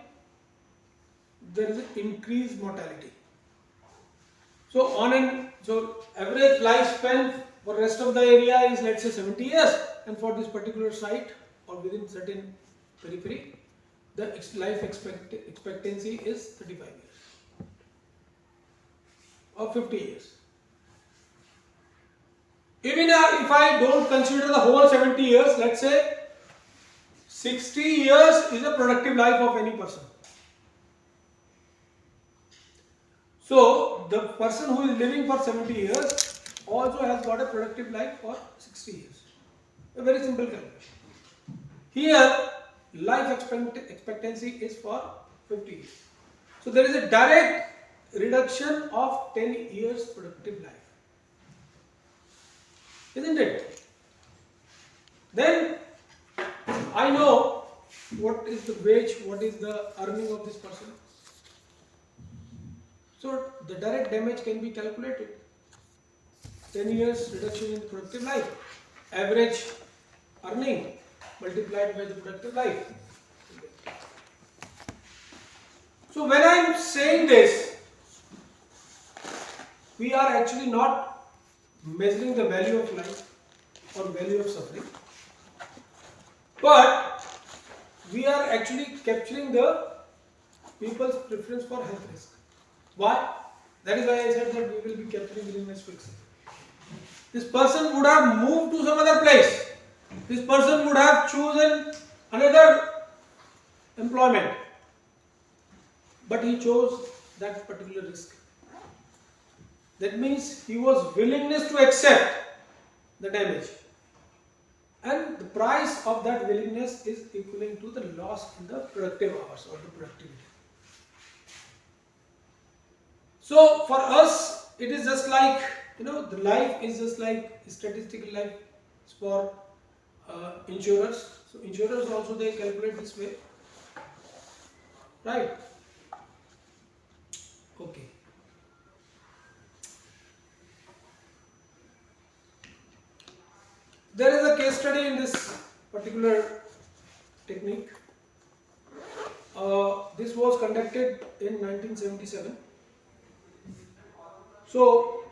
There is an increased mortality. So average lifespan for rest of the area is, let's say, 70 years, and for this particular site or within certain periphery, the life expectancy is 35 years or 50 years. Even if I don't consider the whole 70 years, let's say 60 years is a productive life of any person. So the person who is living for 70 years also has got a productive life for 60 years. A very simple calculation. Here, life expectancy is for 50 years. So there is a direct reduction of 10 years productive life. Isn't it? Then I know what is the wage, what is the earning of this person. So the direct damage can be calculated. 10 years reduction in productive life. Average earning multiplied by the productive life. So when I am saying this, we are actually not measuring the value of life or value of suffering, but we are actually capturing the people's preference for health risk. Why? That is why I said that we will be capturing willingness to accept. This person would have moved to some other place. This person would have chosen another employment, but he chose that particular risk. That means he was willingness to accept the damage, and the price of that willingness is equivalent to the loss in the productive hours or the productivity. So for us, it is just like, the life is just like statistical life for insurers. So insurers also, they calculate this way, right? Okay. There is a case study in this particular technique. This was conducted in 1977. So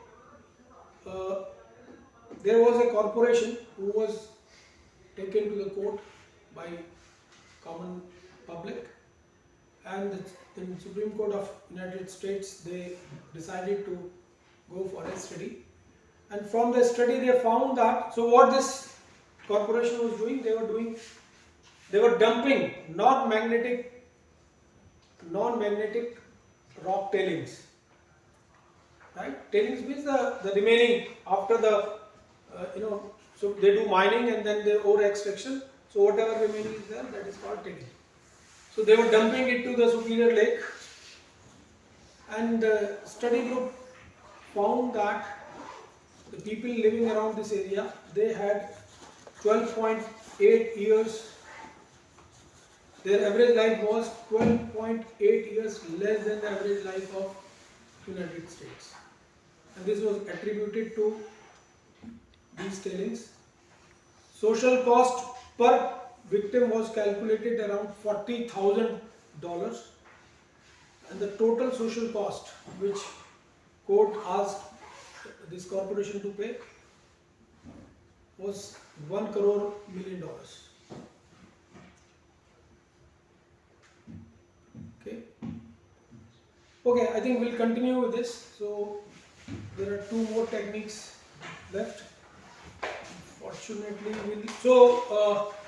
there was a corporation who was taken to the court by common public, and in Supreme Court of United States they decided to go for a study, and from the study they found that, so what this corporation was doing, they were dumping non-magnetic rock tailings, right? Tailings means the remaining after the so they do mining and then they ore extraction, so whatever remaining is there, that is called tailing. So they were dumping it to the Superior Lake, and the study group found that the people living around this area, they had 12.8 years. Their average life was 12.8 years less than the average life of United States, and this was attributed to these tailings. Social cost per victim was calculated around $40,000, and the total social cost which court asked this corporation to pay was $1 crore million. Okay, I think we'll continue with this. So there are two more techniques left. Fortunately,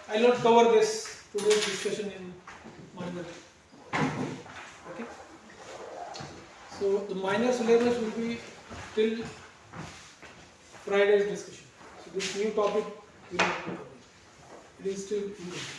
I'll not cover this today's discussion in minor. Okay. So the minor syllabus will be till Friday's discussion. So this new topic will not be covered. It is still incomplete.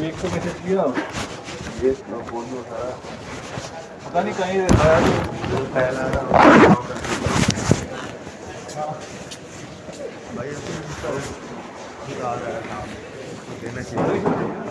एक तो message किया ये phone में उठाया पता नहीं कहीं आया तो फैला भाई आ रहा है देना चाहिए